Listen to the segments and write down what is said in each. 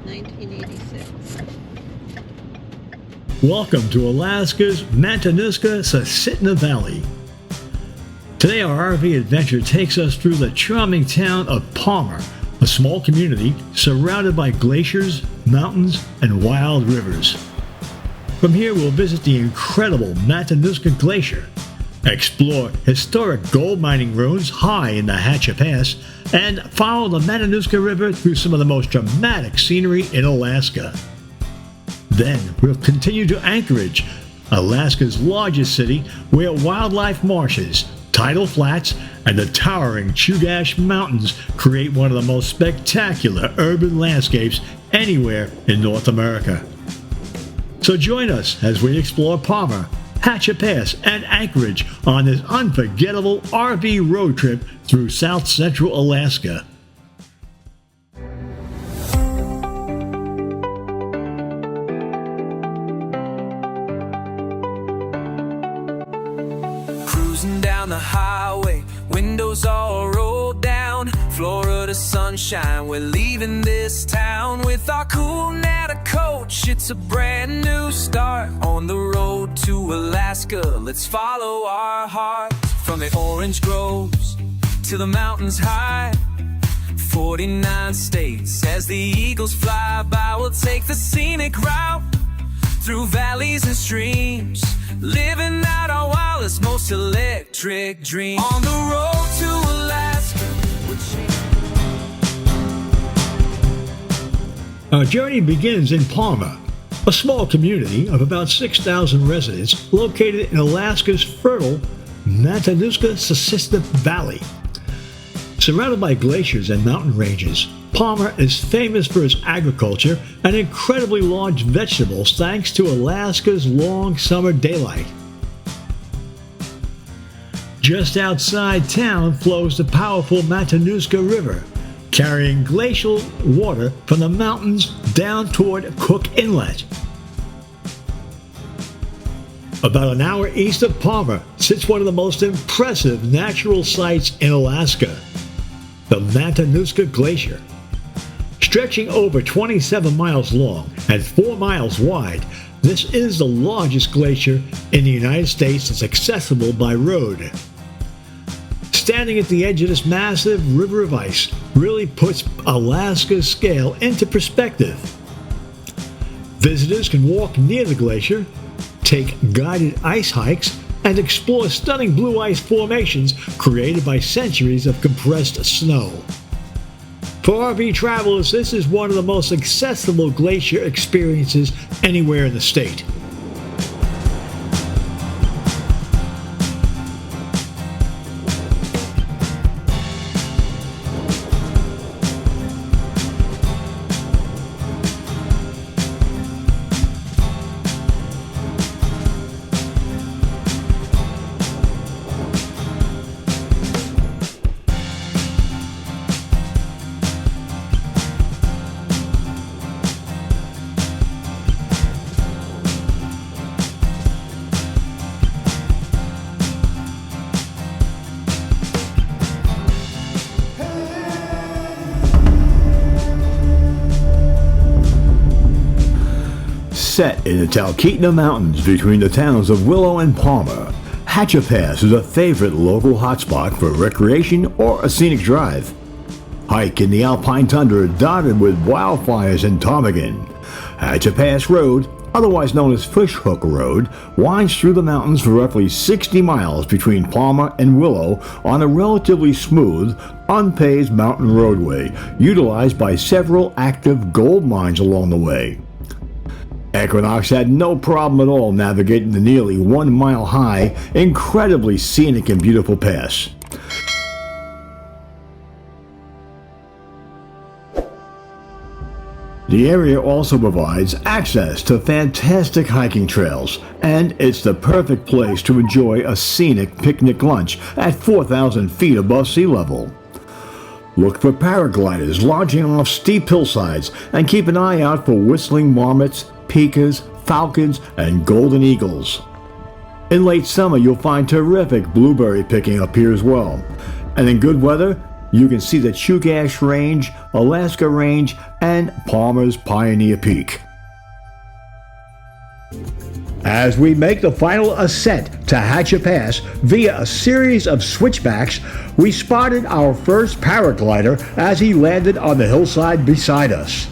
1986. Welcome to Alaska's Mantanuska-Susitna Valley. Today our RV adventure takes us through the charming town of Palmer, a small community surrounded by glaciers, mountains, and wild rivers. From here we'll visit the incredible Matanuska Glacier, explore historic gold mining ruins high in the Haystack Pass, and follow the Matanuska River through some of the most dramatic scenery in Alaska. Then we'll continue to Anchorage, Alaska's largest city, where wildlife marshes, Tidal Flats, and the towering Chugach Mountains create one of the most spectacular urban landscapes anywhere in North America. So join us as we explore Palmer, Haystack Pass, and Anchorage on this unforgettable RV road trip through South Central Alaska. Cruising down the highway, windows all rolled down, Florida sunshine, we're leaving this town with our cool Nata coach. It's a brand new start on the road to Alaska. Let's follow our hearts from the orange groves to the mountains high. 49 states as the eagles fly by. We'll take the scenic route through valleys and streams, living out our wildest, most electric dream. On the road to Alaska. Our journey begins in Palmer, a small community of about 6,000 residents located in Alaska's fertile Matanuska-Susitna Valley. Surrounded by glaciers and mountain ranges, Palmer is famous for its agriculture and incredibly large vegetables thanks to Alaska's long summer daylight. Just outside town flows the powerful Matanuska River, carrying glacial water from the mountains down toward Cook Inlet. About an hour east of Palmer sits one of the most impressive natural sights in Alaska, the Matanuska Glacier. Stretching over 27 miles long and 4 miles wide, this is the largest glacier in the United States that's accessible by road. Standing at the edge of this massive river of ice really puts Alaska's scale into perspective. Visitors can walk near the glacier, take guided ice hikes, and explore stunning blue ice formations created by centuries of compressed snow. For RV travelers, this is one of the most accessible glacier experiences anywhere in the state. Set in the Talkeetna Mountains between the towns of Willow and Palmer, Haystack Pass is a favorite local hotspot for recreation or a scenic drive. Hike in the alpine tundra dotted with wildfires and ptarmigan. Haystack Pass Road, otherwise known as Fishhook Road, winds through the mountains for roughly 60 miles between Palmer and Willow on a relatively smooth, unpaved mountain roadway utilized by several active gold mines along the way. Anchorage had no problem at all navigating the nearly 1 mile high, incredibly scenic and beautiful pass. The area also provides access to fantastic hiking trails, and it's the perfect place to enjoy a scenic picnic lunch at 4,000 feet above sea level. Look for paragliders launching off steep hillsides and keep an eye out for whistling marmots, pikas, falcons, and golden eagles. In late summer, you'll find terrific blueberry picking up here as well. And in good weather, You can see the Chugach Range, Alaska Range, and Palmer's Pioneer Peak. As we make the final ascent to Hatcher Pass via a series of switchbacks, we spotted our first paraglider as he landed on the hillside beside us.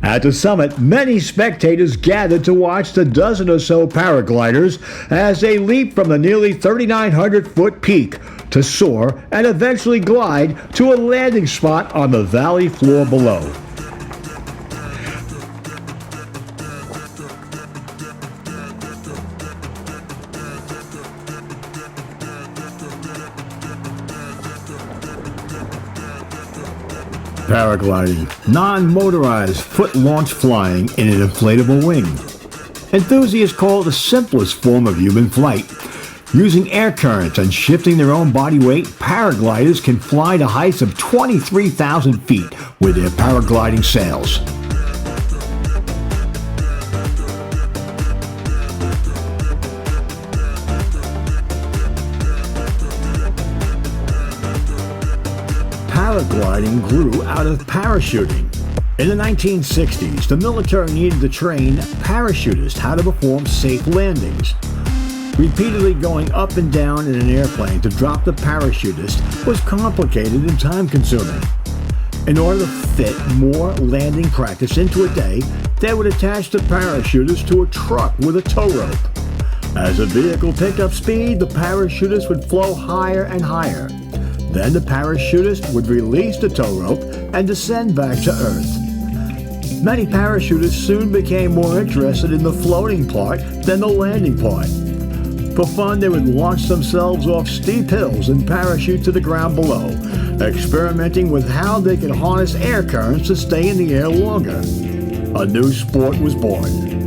At the summit, many spectators gathered to watch the dozen or so paragliders as they leap from the nearly 3,900-foot peak to soar and eventually glide to a landing spot on the valley floor below. Paragliding, non-motorized foot-launch flying in an inflatable wing. Enthusiasts call it the simplest form of human flight. Using air currents and shifting their own body weight, paragliders can fly to heights of 23,000 feet with their paragliding sails. Paragliding grew out of parachuting. In the 1960s, the military needed to train parachutists how to perform safe landings. Repeatedly going up and down in an airplane to drop the parachutist was complicated and time-consuming. In order to fit more landing practice into a day, they would attach the parachutist to a truck with a tow rope. As the vehicle picked up speed, the parachutist would flow higher and higher. Then the parachutist would release the tow rope and descend back to Earth. Many parachutists soon became more interested in the floating part than the landing part. For fun, they would launch themselves off steep hills and parachute to the ground below, experimenting with how they could harness air currents to stay in the air longer. A new sport was born.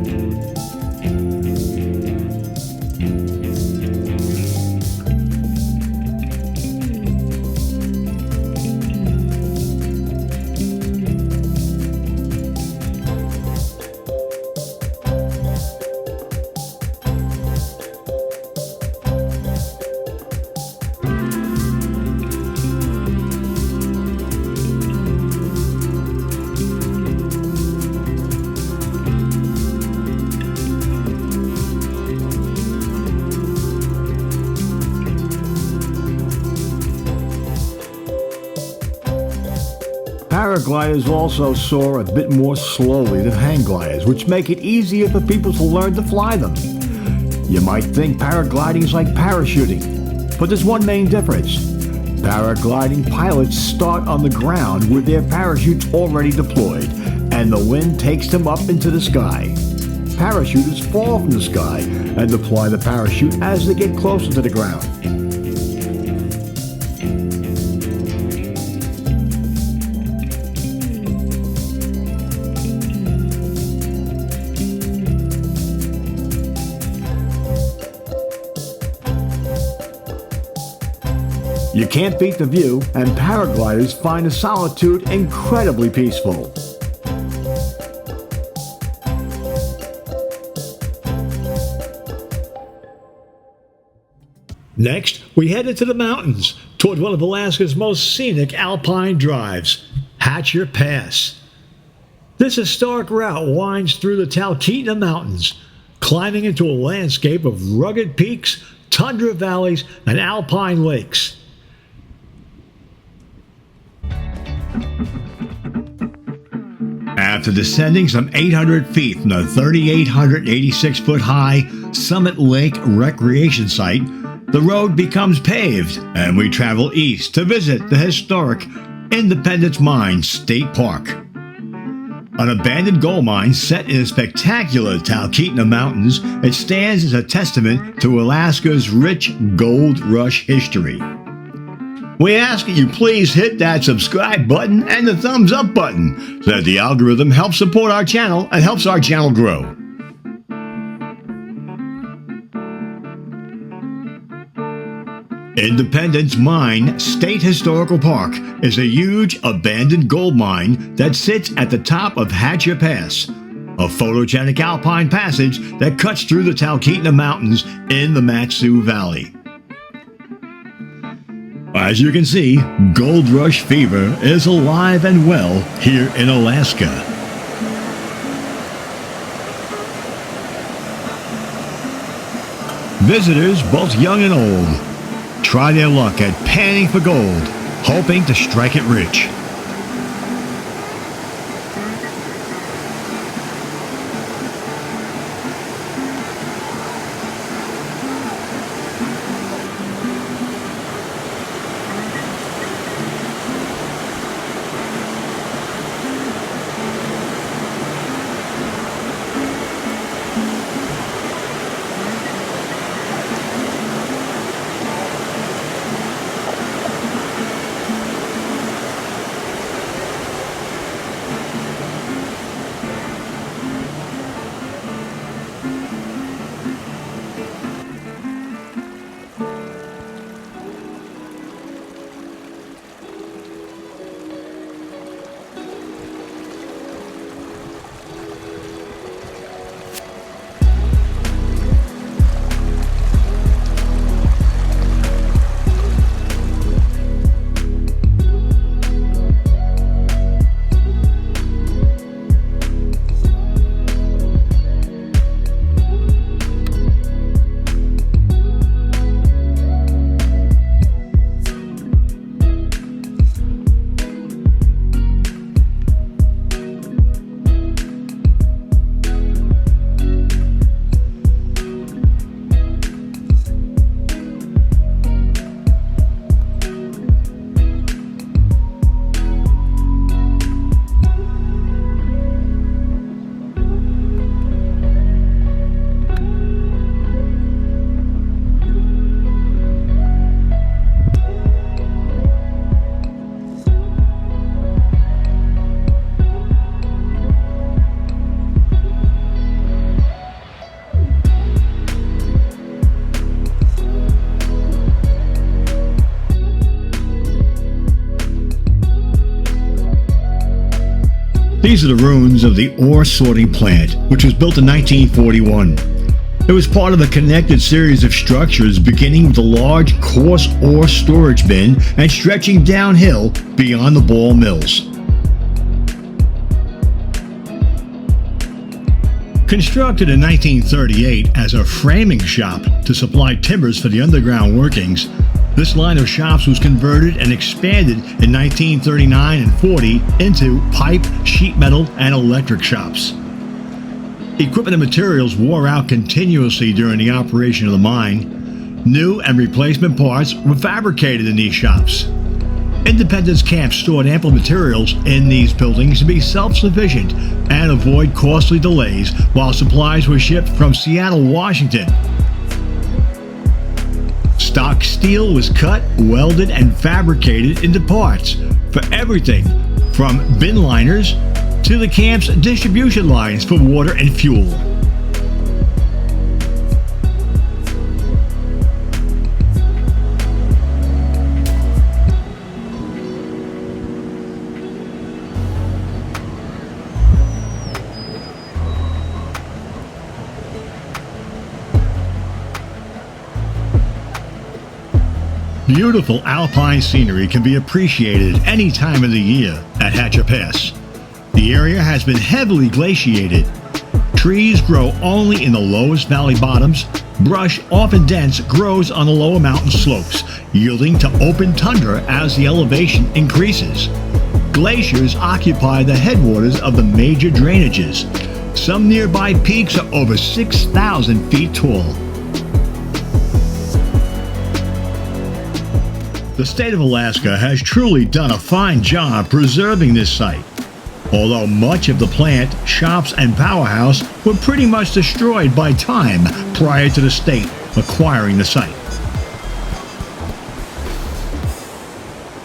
Paragliders also soar a bit more slowly than hang gliders, which make it easier for people to learn to fly them. You might think paragliding is like parachuting, but there's one main difference. Paragliding pilots start on the ground with their parachutes already deployed, and the wind takes them up into the sky. Parachutists fall from the sky and deploy the parachute as they get closer to the ground. You can't beat the view, and paragliders find the solitude incredibly peaceful. Next, we head into the mountains toward one of Alaska's most scenic alpine drives, Hatcher Pass. This historic route winds through the Talkeetna Mountains, climbing into a landscape of rugged peaks, tundra valleys, and alpine lakes. After descending some 800 feet from the 3,886-foot-high Summit Lake Recreation Site, the road becomes paved, and we travel east to visit the historic Independence Mine State Park. An abandoned gold mine set in the spectacular Talkeetna Mountains, it stands as a testament to Alaska's rich gold rush history. We ask that you please hit that subscribe button and the thumbs up button so that the algorithm helps support our channel and helps our channel grow. Independence Mine State Historical Park is a huge abandoned gold mine that sits at the top of Hatcher Pass, a photogenic alpine passage that cuts through the Talkeetna Mountains in the Mat-Su Valley. As you can see, gold rush fever is alive and well here in Alaska. Visitors, both young and old, try their luck at panning for gold, hoping to strike it rich. These are the ruins of the ore sorting plant, which was built in 1941. It was part of a connected series of structures beginning with a large coarse ore storage bin and stretching downhill beyond the ball mills. Constructed in 1938 as a framing shop to supply timbers for the underground workings, this line of shops was converted and expanded in 1939 and 40 into pipe, sheet metal, and electric shops. Equipment and materials wore out continuously during the operation of the mine. New and replacement parts were fabricated in these shops. Independence Camp stored ample materials in these buildings to be self-sufficient and avoid costly delays while supplies were shipped from Seattle, Washington. Stock steel was cut, welded, and fabricated into parts for everything from bin liners to the camp's distribution lines for water and fuel. Beautiful alpine scenery can be appreciated any time of the year at Hatcher Pass. The area has been heavily glaciated. Trees grow only in the lowest valley bottoms. Brush, often dense, grows on the lower mountain slopes, yielding to open tundra as the elevation increases. Glaciers occupy the headwaters of the major drainages. Some nearby peaks are over 6,000 feet tall. The state of Alaska has truly done a fine job preserving this site. Although much of the plant, shops, and powerhouse were pretty much destroyed by time prior to the state acquiring the site.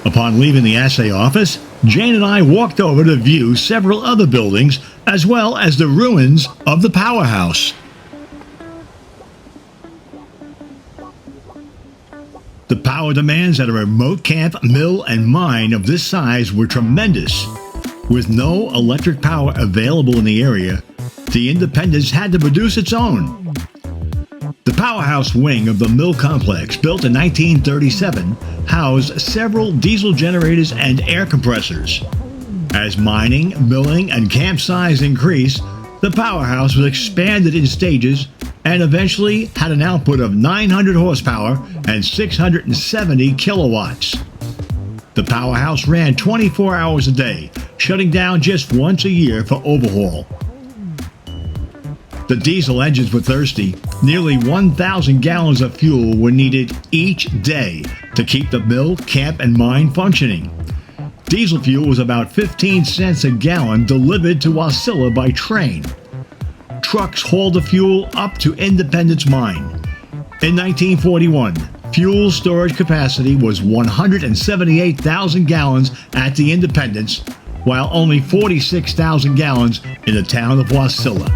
Upon leaving the assay office, Jane and I walked over to view several other buildings as well as the ruins of the powerhouse. The power demands at a remote camp, mill, and mine of this size were tremendous. With no electric power available in the area, the Independence had to produce its own. The powerhouse wing of the mill complex, built in 1937, housed several diesel generators and air compressors. As mining, milling, and camp size increased, the powerhouse was expanded in stages and eventually had an output of 900 horsepower and 670 kilowatts. The powerhouse ran 24 hours a day, shutting down just once a year for overhaul. The diesel engines were thirsty. Nearly 1,000 gallons of fuel were needed each day to keep the mill, camp, and mine functioning. Diesel fuel was about 15 cents a gallon delivered to Wasilla by train. Trucks hauled the fuel up to Independence Mine. In 1941, fuel storage capacity was 178,000 gallons at the Independence, while only 46,000 gallons in the town of Wasilla.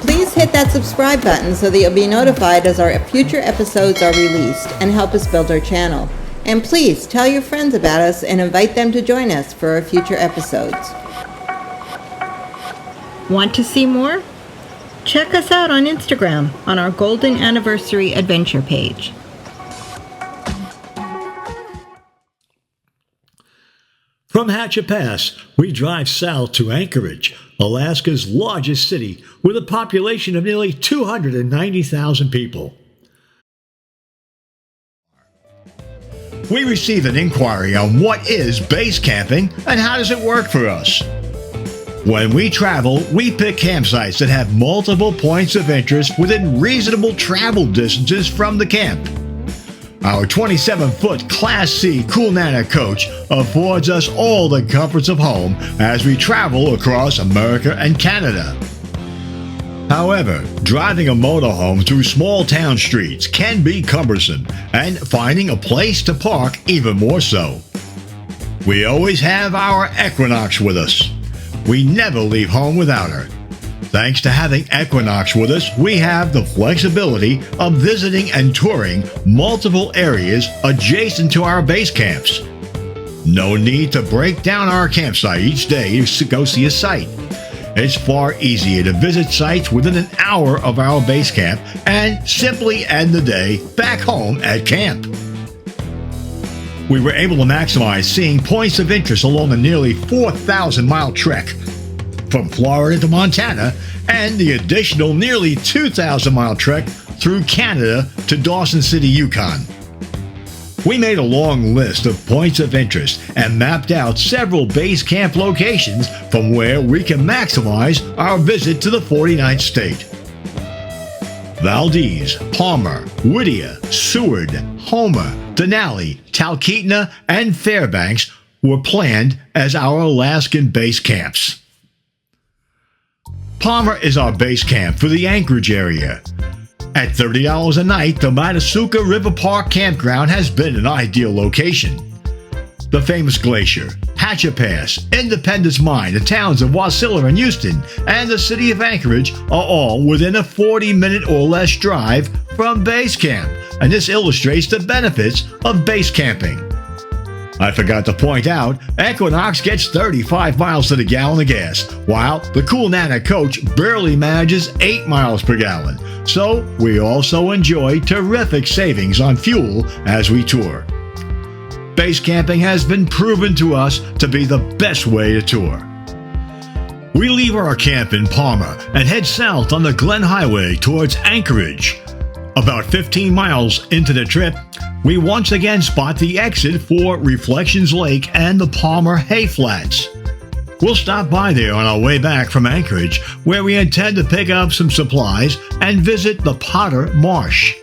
Please hit that subscribe button so that you'll be notified as our future episodes are released and help us build our channel. And please tell your friends about us and invite them to join us for our future episodes. Want to see more? Check us out on Instagram on our Golden Anniversary Adventure page. From Hatchet Pass, we drive south to Anchorage, Alaska's largest city, with a population of nearly 290,000 people. We received an inquiry on what is base camping and how does it work for us. When we travel, we pick campsites that have multiple points of interest within reasonable travel distances from the camp. Our 27-foot Class C Cool Nana coach affords us all the comforts of home as we travel across America and Canada. However, driving a motorhome through small town streets can be cumbersome, and finding a place to park even more so. We always have our Equinox with us. We never leave home without her. Thanks to having Equinox with us, we have the flexibility of visiting and touring multiple areas adjacent to our base camps. No need to break down our campsite each day to go see a site. It's far easier to visit sites within an hour of our base camp and simply end the day back home at camp. We were able to maximize seeing points of interest along the nearly 4,000-mile trek from Florida to Montana and the additional nearly 2,000-mile trek through Canada to Dawson City, Yukon. We made a long list of points of interest and mapped out several base camp locations from where we can maximize our visit to the 49th state. Valdez, Palmer, Whittier, Seward, Homer, Denali, Talkeetna, and Fairbanks were planned as our Alaskan base camps. Palmer is our base camp for the Anchorage area. At $30 a night, the Matanuska River Park Campground has been an ideal location. The famous glacier, Hatchet Pass, Independence Mine, the towns of Wasilla and Houston, and the city of Anchorage are all within a 40-minute or less drive from base camp, and this illustrates the benefits of base camping. I forgot to point out, Equinox gets 35 miles to the gallon of gas, while the Cool Nana coach barely manages 8 miles per gallon. So we also enjoy terrific savings on fuel as we tour. Base camping has been proven to us to be the best way to tour. we leave our camp in Palmer and head south on the Glen Highway towards Anchorage. About 15 miles into the trip, we once again spot the exit for Reflections Lake and the Palmer Hay Flats. We'll stop by there on our way back from Anchorage, where we intend to pick up some supplies and visit the Potter Marsh.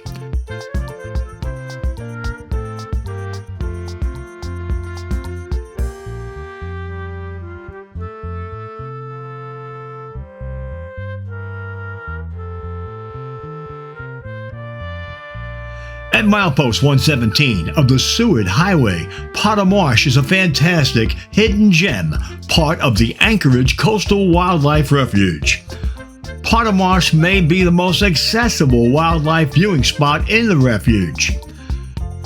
At milepost 117 of the Seward Highway, Potter Marsh is a fantastic hidden gem, part of the Anchorage Coastal Wildlife Refuge. Potter Marsh may be the most accessible wildlife viewing spot in the refuge.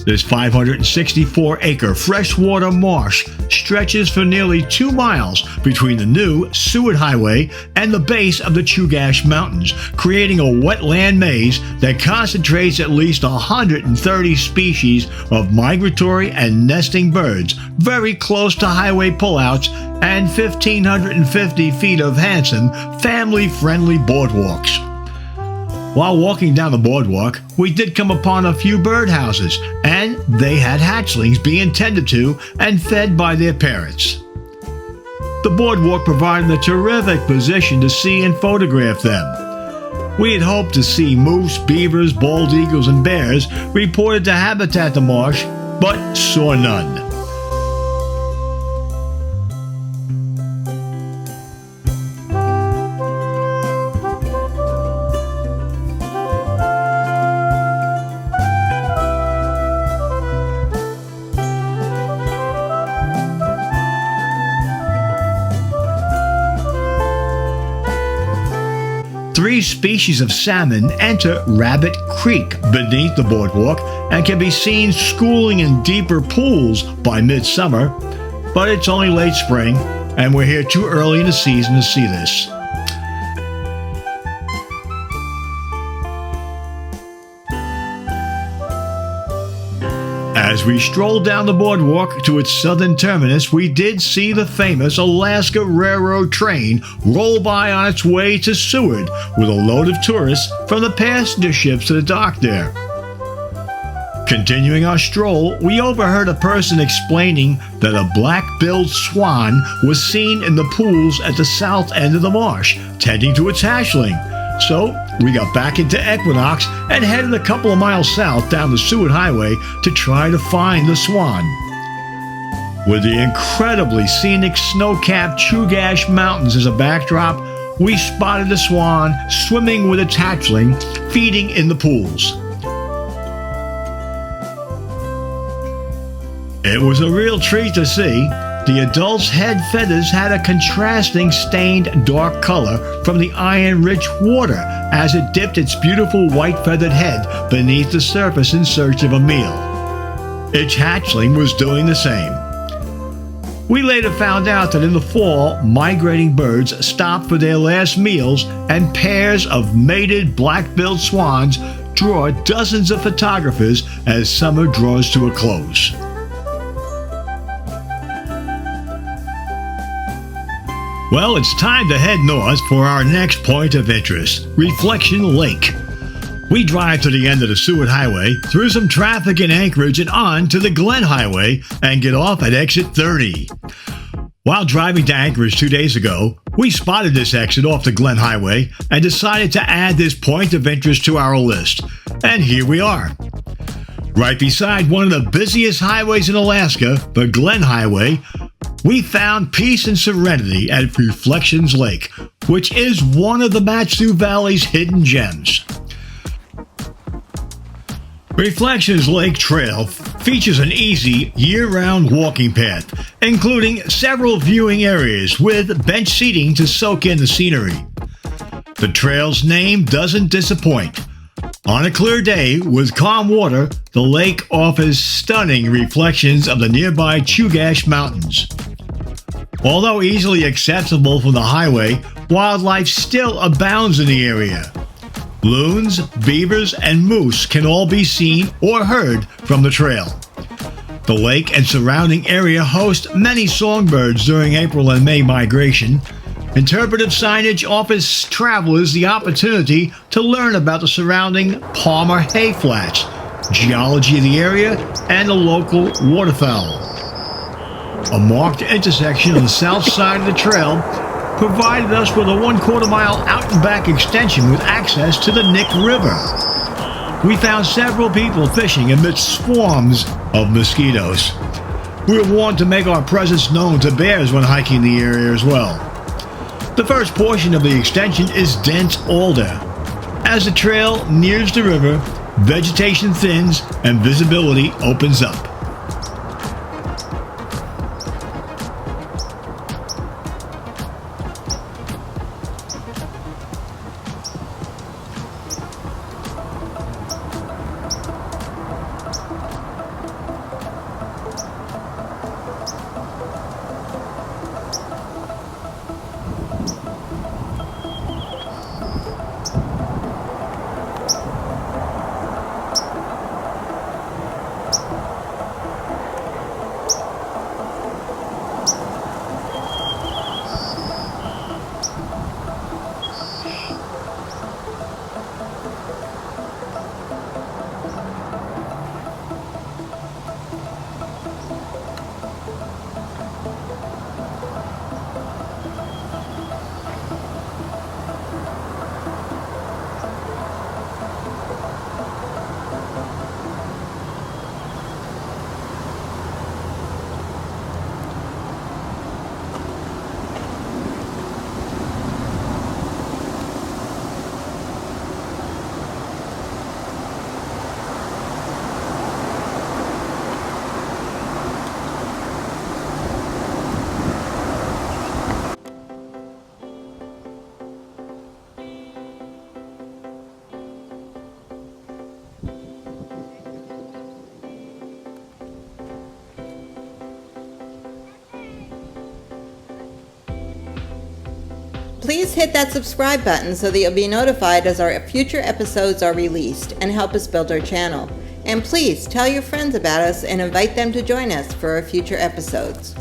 This 564-acre freshwater marsh stretches for nearly 2 miles between the new Seward Highway and the base of the Chugach Mountains, creating a wetland maze that concentrates at least 130 species of migratory and nesting birds, very close to highway pullouts, and 1,550 feet of handsome, family-friendly boardwalks. While walking down the boardwalk, we did come upon a few birdhouses, and they had hatchlings being tended to and fed by their parents. The boardwalk provided a terrific position to see and photograph them. We had hoped to see moose, beavers, bald eagles, and bears reported to habitat the marsh, but saw none. Three species of salmon enter Rabbit Creek beneath the boardwalk and can be seen schooling in deeper pools by midsummer, but it's only late spring and we're here too early in the season to see this. As we strolled down the boardwalk to its southern terminus, we did see the famous Alaska Railroad train roll by on its way to Seward with a load of tourists from the passenger ships to the dock there. Continuing our stroll, we overheard a person explaining that a black-billed swan was seen in the pools at the south end of the marsh, tending to its hatchling. So we got back into Equinox and headed a couple of miles south down the Seward Highway to try to find the Swan. With the incredibly scenic snow-capped Chugach Mountains as a backdrop, we spotted the Swan swimming with its hatchling, feeding in the pools. It was a real treat to see. The adult's head feathers had a contrasting stained dark color from the iron-rich water as it dipped its beautiful white-feathered head beneath the surface in search of a meal. Its hatchling was doing the same. We later found out that in the fall, migrating birds stop for their last meals, and pairs of mated black-billed swans draw dozens of photographers as summer draws to a close. Well, it's time to head north for our next point of interest, Reflection Lake. We drive to the end of the Seward Highway, through some traffic in Anchorage and on to the Glen Highway and get off at exit 30. While driving to Anchorage 2 days ago, we spotted this exit off the Glen Highway and decided to add this point of interest to our list. And here we are. Right beside one of the busiest highways in Alaska, the Glen Highway, we found peace and serenity at Reflections Lake, which is one of the Matanuska Valley's hidden gems. Reflections Lake Trail features an easy, year-round walking path, including several viewing areas with bench seating to soak in the scenery. The trail's name doesn't disappoint. On a clear day with calm water, the lake offers stunning reflections of the nearby Chugach Mountains. Although easily accessible from the highway, wildlife still abounds in the area. Loons, beavers, and moose can all be seen or heard from the trail. The lake and surrounding area host many songbirds during April and May migration, Interpretive signage offers travelers the opportunity to learn about the surrounding Palmer Hay Flats, geology of the area, and the local waterfowl. A marked intersection on the south side of the trail provided us with a 1/4 mile out and back extension with access to the Nick River. We found several people fishing amidst swarms of mosquitoes. We were warned to make our presence known to bears when hiking the area as well. The first portion of the extension is dense alder. As the trail nears the river, vegetation thins and visibility opens up. Please hit that subscribe button so that you'll be notified as our future episodes are released and help us build our channel. And please tell your friends about us and invite them to join us for our future episodes.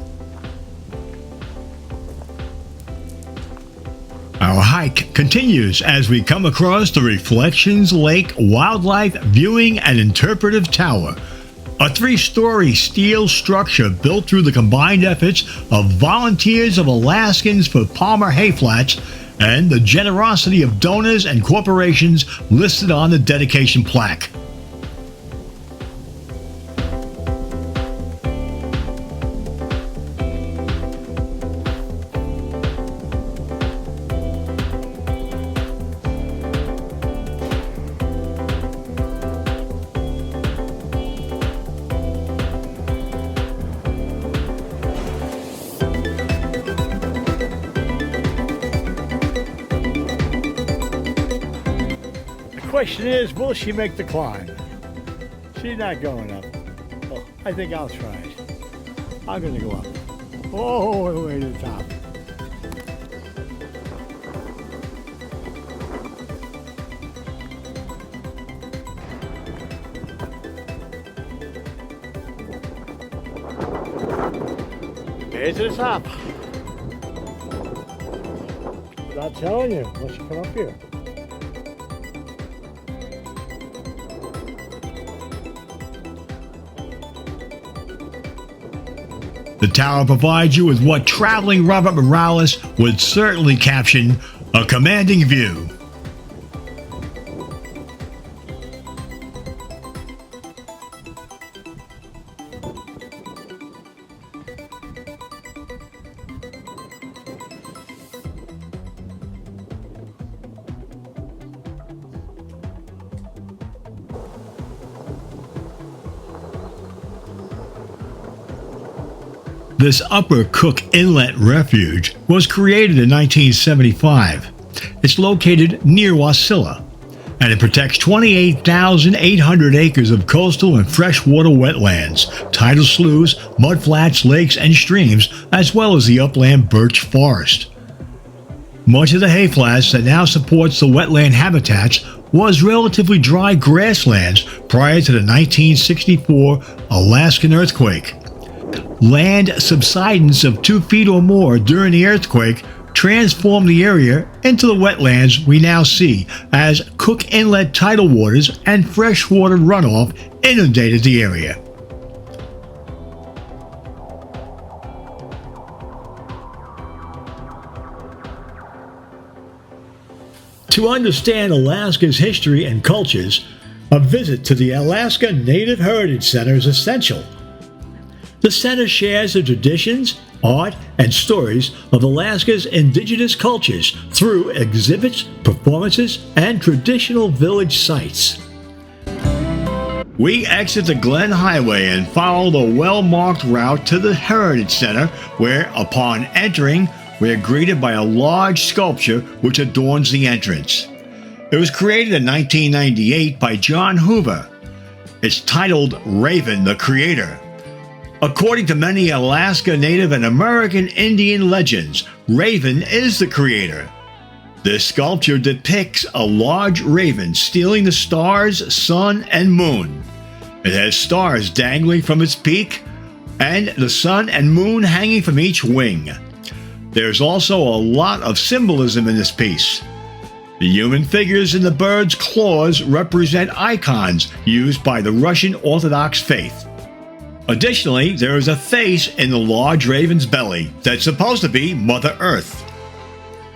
Our hike continues as we come across the Reflections Lake Wildlife Viewing and Interpretive Tower, a 3-story steel structure built through the combined efforts of volunteers of Alaskans for Palmer Hay Flats and the generosity of donors and corporations listed on the dedication plaque. The question is, will she make the climb? She's not going up. Well, I think I'll try it. I'm going to go up. All the way to the top. Here's to the top. I'm telling you, unless you come up here. The tower provides you with what traveling Robert Morales would certainly caption a commanding view. This Upper Cook Inlet Refuge was created in 1975. It's located near Wasilla, and it protects 28,800 acres of coastal and freshwater wetlands, tidal sloughs, mudflats, lakes, and streams, as well as the upland birch forest. Much of the hay flats that now supports the wetland habitats was relatively dry grasslands prior to the 1964 Alaskan earthquake. Land subsidence of 2 feet or more during the earthquake transformed the area into the wetlands we now see as Cook Inlet tidal waters and freshwater runoff inundated the area. To understand Alaska's history and cultures, a visit to the Alaska Native Heritage Center is essential. The center shares the traditions, art, and stories of Alaska's indigenous cultures through exhibits, performances, and traditional village sites. We exit the Glen Highway and follow the well-marked route to the Heritage Center, where, upon entering, we are greeted by a large sculpture which adorns the entrance. It was created in 1998 by John Hoover. It's titled Raven the Creator. According to many Alaska Native and American Indian legends, Raven is the creator. This sculpture depicts a large raven stealing the stars, sun, and moon. It has stars dangling from its beak, and the sun and moon hanging from each wing. There's also a lot of symbolism in this piece. The human figures in the bird's claws represent icons used by the Russian Orthodox faith. Additionally, there is a face in the large raven's belly that's supposed to be Mother Earth.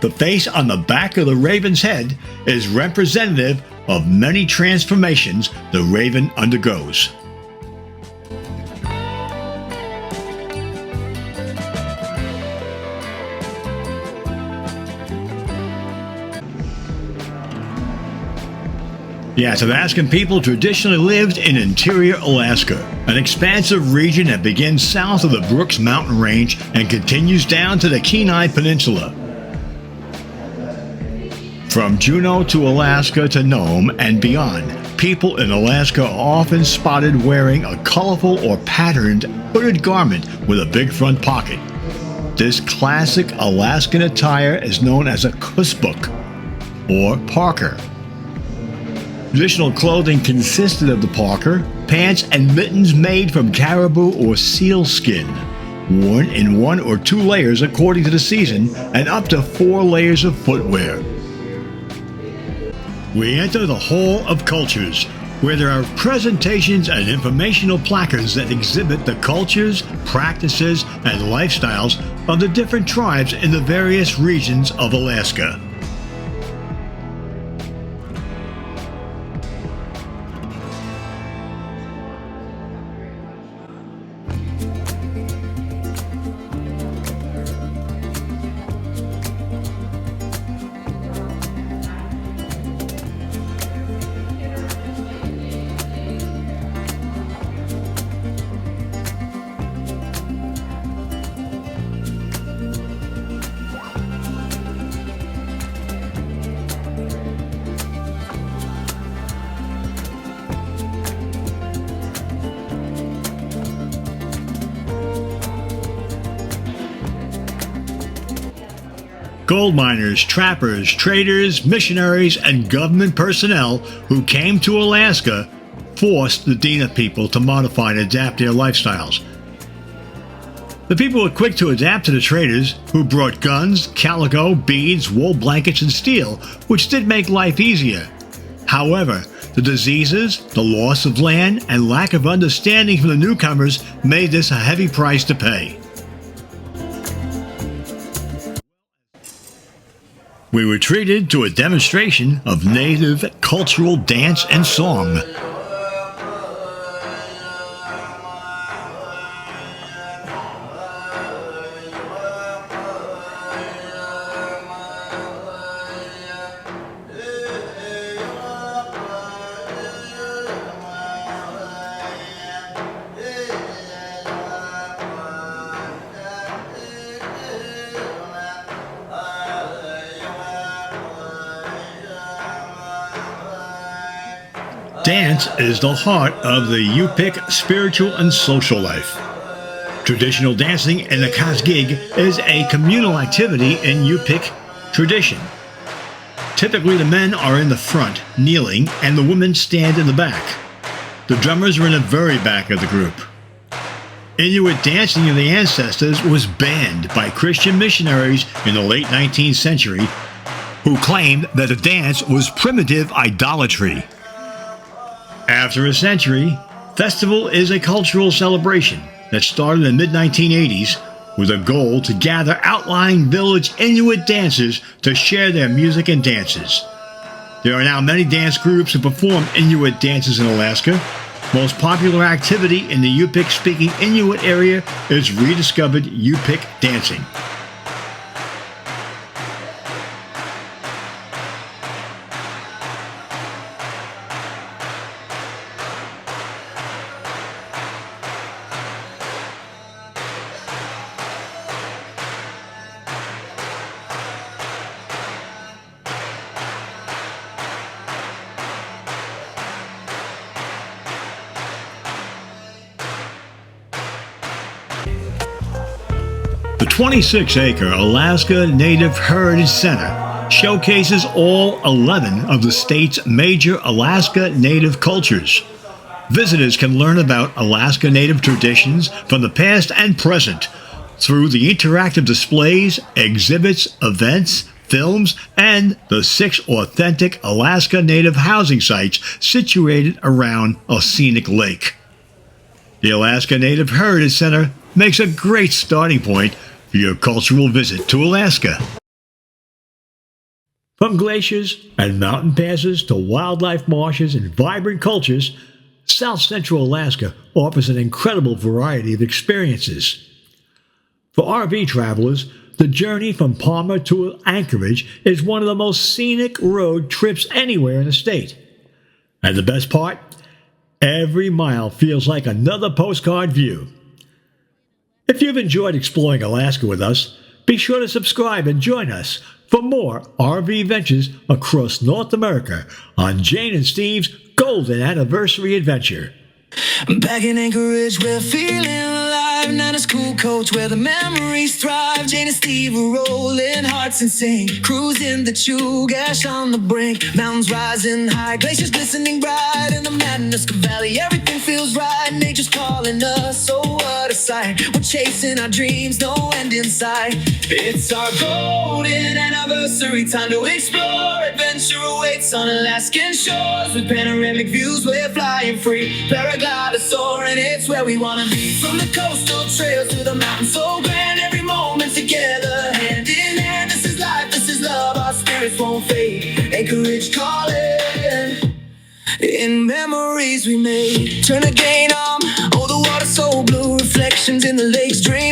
The face on the back of the raven's head is representative of many transformations the raven undergoes. The Athabascan people traditionally lived in interior Alaska, an expansive region that begins south of the Brooks Mountain Range and continues down to the Kenai Peninsula. From Juneau to Alaska to Nome and beyond, people in Alaska are often spotted wearing a colorful or patterned hooded garment with a big front pocket. This classic Alaskan attire is known as a kuspuk, or parka. Traditional clothing consisted of the parka, pants, and mittens made from caribou or seal skin, worn in 1 or 2 layers according to the season, and up to 4 layers of footwear. We enter the Hall of Cultures, where there are presentations and informational placards that exhibit the cultures, practices, and lifestyles of the different tribes in the various regions of Alaska. Gold miners, trappers, traders, missionaries, and government personnel who came to Alaska forced the Dina people to modify and adapt their lifestyles. The people were quick to adapt to the traders, who brought guns, calico, beads, wool blankets, and steel, which did make life easier. However, the diseases, the loss of land, and lack of understanding from the newcomers made this a heavy price to pay. We were treated to a demonstration of native cultural dance and song. Dance is the heart of the Yupik spiritual and social life. Traditional dancing in the Kazgig is a communal activity in Yupik tradition. Typically, the men are in the front, kneeling, and the women stand in the back. The drummers are in the very back of the group. Inuit dancing of the ancestors was banned by Christian missionaries in the late 19th century, who claimed that the dance was primitive idolatry. After a century, festival is a cultural celebration that started in the mid-1980s with a goal to gather outlying village Inuit dancers to share their music and dances. There are now many dance groups who perform Inuit dances in Alaska. Most popular activity in the Yupik-speaking Inuit area is rediscovered Yupik dancing. The 26-acre Alaska Native Heritage Center showcases all 11 of the state's major Alaska Native cultures. Visitors can learn about Alaska Native traditions from the past and present through the interactive displays, exhibits, events, films, and the 6 authentic Alaska Native housing sites situated around a scenic lake. The Alaska Native Heritage Center makes a great starting point for your cultural visit to Alaska. From glaciers and mountain passes to wildlife marshes and vibrant cultures, South Central Alaska offers an incredible variety of experiences. For RV travelers, the journey from Palmer to Anchorage is one of the most scenic road trips anywhere in the state. And the best part? Every mile feels like another postcard view. If you've enjoyed exploring Alaska with us, be sure to subscribe and join us for more RV ventures across North America on Jane and Steve's Golden Anniversary Adventure. Back in Anchorage, we're feeling alive. Not a school coach where the memories thrive. Jane and Steve are rolling hearts and sing. Cruising the Chugach on the brink. Mountains rising high, glaciers glistening bright. In the Matanuska Valley, everything feels right. Nature's calling us, oh what a sight. We're chasing our dreams, no end in sight. It's our golden anniversary, time to explore. Adventure awaits on Alaskan shores. With panoramic views, we're flying free. Paragliders soaring, it's where we wanna be. From the coastal trails to the mountains so grand. Every moment together, hand in hand. This is life, this is love, our spirits won't fade. Anchorage calling. In memories we made, turn again on. Oh, the water's so blue, reflections in the lakes, dream